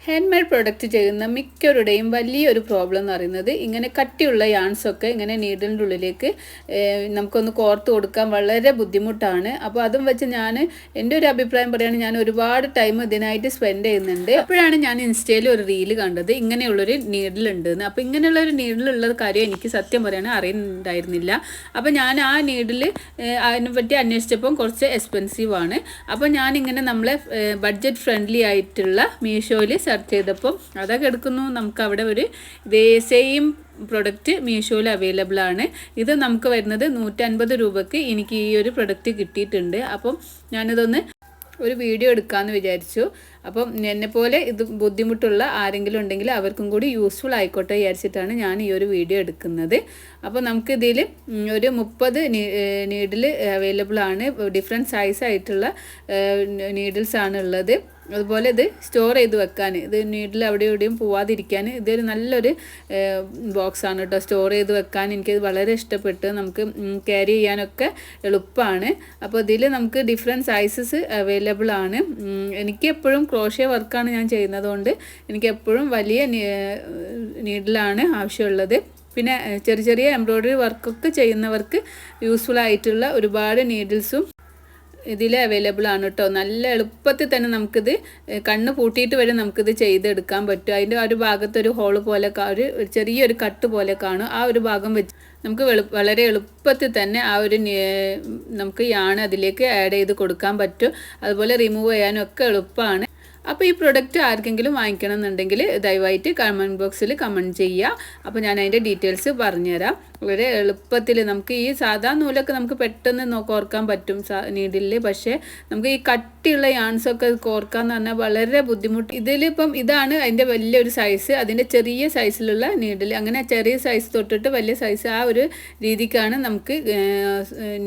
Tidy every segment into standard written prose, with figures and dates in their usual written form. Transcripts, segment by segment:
Hand made product ചെയ്യുന്ന മിക്കവരുടെയും വലിയൊരു problem എന്ന് പറയുന്നത് ഇങ്ങനെ കട്ടിയുള്ള യാൺസൊക്കെ ഇങ്ങനെ നീഡിലിൻ്റെ ഉള്ളിലേക്ക് നമുക്കൊന്ന് കോർത്ത് കൊടുക്കാൻ വളരെ ബുദ്ധിമുട്ടാണ്. അപ്പോൾ അതും വെച്ച് എൻ്റെ ഒരു അഭിപ്രായം പറയുകയാണെങ്കിൽ ഞാൻ ഒരുപാട് ടൈം ഇതിനായിട്ട് സ്പെൻഡ് ചെയ്യുന്നുണ്ട്. അപ്പോഴാണ് ഞാൻ ഇൻസ്റ്റയിൽ ഒരു റീല് കണ്ടത് ഇങ്ങനെയുള്ളൊരു നീഡിലുണ്ടെന്ന്. അപ്പോൾ ഇങ്ങനെയുള്ളൊരു നീഡിലുള്ള കാര്യം എനിക്ക് സത്യം പറയുകയാണെങ്കിൽ അറിയുന്നുണ്ടായിരുന്നില്ല. അപ്പോൾ ഞാൻ ആ നീഡിൽ അതിനെപ്പറ്റി അന്വേഷിച്ചപ്പം കുറച്ച് എക്സ്പെൻസീവാണ്. അപ്പോൾ ഞാനിങ്ങനെ നമ്മളെ ബഡ്ജറ്റ് ഫ്രണ്ട്ലി ആയിട്ടുള്ള മീഷോയിൽ സെർച്ച് ചെയ്തപ്പം അതൊക്കെ എടുക്കുന്നു. നമുക്ക് അവിടെ ഒരു ഇതേ സെയിം പ്രൊഡക്റ്റ് മീഷോയിൽ അവൈലബിൾ ആണ്. ഇത് നമുക്ക് വരുന്നത് 150 രൂപയ്ക്ക് എനിക്ക് ഈ ഒരു പ്രൊഡക്റ്റ് കിട്ടിയിട്ടുണ്ട്. അപ്പം ഞാനിതൊന്ന് ഒരു വീഡിയോ എടുക്കാമെന്ന് വിചാരിച്ചു. അപ്പം എന്നെപ്പോലെ ഇത് ബുദ്ധിമുട്ടുള്ള ആരെങ്കിലും ഉണ്ടെങ്കിൽ അവർക്കും കൂടി യൂസ്ഫുൾ ആയിക്കോട്ടെ വിചാരിച്ചിട്ടാണ് ഞാൻ ഈ ഒരു വീഡിയോ എടുക്കുന്നത്. അപ്പോൾ നമുക്കിതിൽ ഒരു 30 നീഡിൽ അവൈലബിൾ ആണ്. ഡിഫറെൻറ്റ് സൈസായിട്ടുള്ള നീഡിൽസാണ് ഉള്ളത്. അതുപോലെ ഇത് സ്റ്റോർ ചെയ്ത് വെക്കാൻ, ഇത് നീഡിൽ അവിടെ എവിടെയും പോവാതിരിക്കാൻ ഇതൊരു നല്ലൊരു ബോക്സാണ് കേട്ടോ. സ്റ്റോർ ചെയ്ത് വെക്കാൻ എനിക്കത് വളരെ ഇഷ്ടപ്പെട്ട്. നമുക്ക് ക്യാരി ചെയ്യാനൊക്കെ എളുപ്പമാണ്. അപ്പോൾ ഇതിൽ നമുക്ക് ഡിഫറെൻറ്റ് സൈസസ് അവൈലബിൾ ആണ്. എനിക്ക് എപ്പോഴും ക്രോഷ്യ വർക്കാണ് ഞാൻ ചെയ്യുന്നതുകൊണ്ട് എനിക്ക് എപ്പോഴും വലിയ നീഡിലാണ് ആവശ്യമുള്ളത്. പിന്നെ ചെറിയ ചെറിയ എംബ്രോയ്ഡറി വർക്കൊക്കെ ചെയ്യുന്നവർക്ക് യൂസ്ഫുൾ ആയിട്ടുള്ള ഒരുപാട് നീഡിൽസും ഇതിൽ അവൈലബിൾ ആണ് കേട്ടോ. നല്ല എളുപ്പത്തിൽ തന്നെ നമുക്കിത് കണ്ണ് പൂട്ടിയിട്ട് വരെ നമുക്കിത് ചെയ്തെടുക്കാൻ പറ്റും. അതിൻ്റെ ആ ഒരു ഭാഗത്തൊരു ഹോള് പോലെ ഒരു ചെറിയൊരു കട്ട് പോലെ കാണും. ആ ഒരു ഭാഗം വെച്ച് നമുക്ക് വളരെ എളുപ്പത്തിൽ തന്നെ ആ ഒരു നമുക്ക് യാൺ അതിലേക്ക് ആഡ് ചെയ്ത് കൊടുക്കാൻ പറ്റും. അതുപോലെ റിമൂവ് ചെയ്യാനും ഒക്കെ എളുപ്പമാണ്. അപ്പോൾ ഈ പ്രൊഡക്റ്റ് ആർക്കെങ്കിലും വാങ്ങിക്കണം എന്നുണ്ടെങ്കിൽ ദയവായിട്ട് കമൻറ്റ് ബോക്സിൽ കമൻറ്റ് ചെയ്യുക. അപ്പോൾ ഞാൻ അതിൻ്റെ ഡീറ്റെയിൽസ് പറഞ്ഞുതരാം. വളരെ എളുപ്പത്തിൽ നമുക്ക് ഈ സാധാ നൂലൊക്കെ നമുക്ക് പെട്ടെന്ന് കോർക്കാൻ പറ്റും നീഡിലിൽ. പക്ഷേ നമുക്ക് ഈ കട്ടിയുള്ള യാൺസൊക്കെ കോർക്കാന്ന് പറഞ്ഞാൽ വളരെ ബുദ്ധിമുട്ട്. ഇതിലിപ്പം ഇതാണ് അതിൻ്റെ വലിയൊരു സൈസ്, അതിൻ്റെ ചെറിയ സൈസിലുള്ള നീഡിൽ. അങ്ങനെ ചെറിയ സൈസ് തൊട്ടിട്ട് വലിയ സൈസ് ആ ഒരു രീതിക്കാണ് നമുക്ക്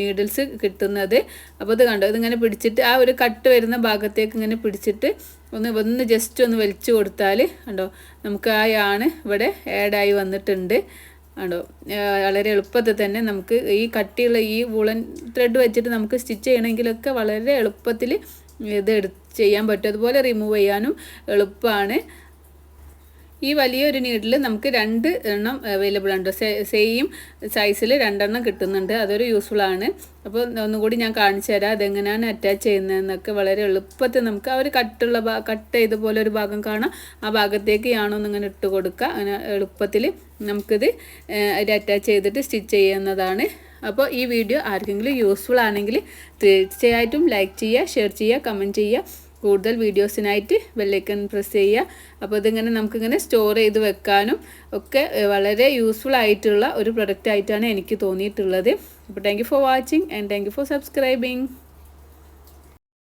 നീഡിൽസ് കിട്ടുന്നത്. അപ്പോൾ ഇത് കണ്ടോ, ഇതിങ്ങനെ പിടിച്ചിട്ട് ആ ഒരു കട്ട് വരുന്ന ഭാഗത്തേക്ക് ഇങ്ങനെ പിടിച്ചിട്ട് ഒന്ന് ജസ്റ്റ് ഒന്ന് വലിച്ചു കൊടുത്താൽ കണ്ടോ നമുക്ക് ആ യാൺ ഇവിടെ ആഡായി വന്നിട്ടുണ്ട്. ആണോ, വളരെ എളുപ്പത്തിൽ തന്നെ നമുക്ക് ഈ കട്ടിയുള്ള ഈ വൂളൻ ത്രെഡ് വെച്ചിട്ട് നമുക്ക് സ്റ്റിച്ച് ചെയ്യണമെങ്കിലൊക്കെ വളരെ എളുപ്പത്തിൽ ഇത് ചെയ്യാൻ പറ്റും. അതുപോലെ റിമൂവ് ചെയ്യാനും എളുപ്പമാണ്. ഈ വലിയൊരു നീഡിൽ നമുക്ക് 2 എണ്ണം അവൈലബിൾ ഉണ്ട്. സെയിം സൈസിൽ 2 എണ്ണം കിട്ടുന്നുണ്ട്. അതൊരു യൂസ്ഫുൾ ആണ്. അപ്പോൾ ഒന്നുകൂടി ഞാൻ കാണിച്ചു തരാം അതെങ്ങനെയാണ് അറ്റാച്ച് ചെയ്യുന്നതെന്നൊക്കെ. വളരെ എളുപ്പത്തിൽ നമുക്ക് ആ ഒരു കട്ട് ചെയ്ത പോലെ ഒരു ഭാഗം കാണാം. ആ ഭാഗത്തേക്ക് യാണൊന്നും ഇങ്ങനെ ഇട്ട് കൊടുക്കുക. അങ്ങനെ എളുപ്പത്തിൽ നമുക്കിത് അറ്റാച്ച് ചെയ്തിട്ട് സ്റ്റിച്ച് ചെയ്യുന്നതാണ്. അപ്പോൾ ഈ വീഡിയോ ആർക്കെങ്കിലും യൂസ്ഫുൾ ആണെങ്കിൽ തീർച്ചയായിട്ടും ലൈക്ക് ചെയ്യുക, ഷെയർ ചെയ്യുക, കമൻറ്റ് ചെയ്യുക. കൂടുതൽ വീഡിയോസിനായിട്ട് ബെല്ലൈക്കൺ പ്രസ് ചെയ്യുക. അപ്പോൾ ഇതിങ്ങനെ നമുക്കിങ്ങനെ സ്റ്റോർ ചെയ്ത് വെക്കാനും ഒക്കെ വളരെ യൂസ്ഫുൾ ആയിട്ടുള്ള ഒരു പ്രൊഡക്റ്റ് ആയിട്ടാണ് എനിക്ക് തോന്നിയിട്ടുള്ളത്. അപ്പോൾ thank you for watching and thank you for subscribing.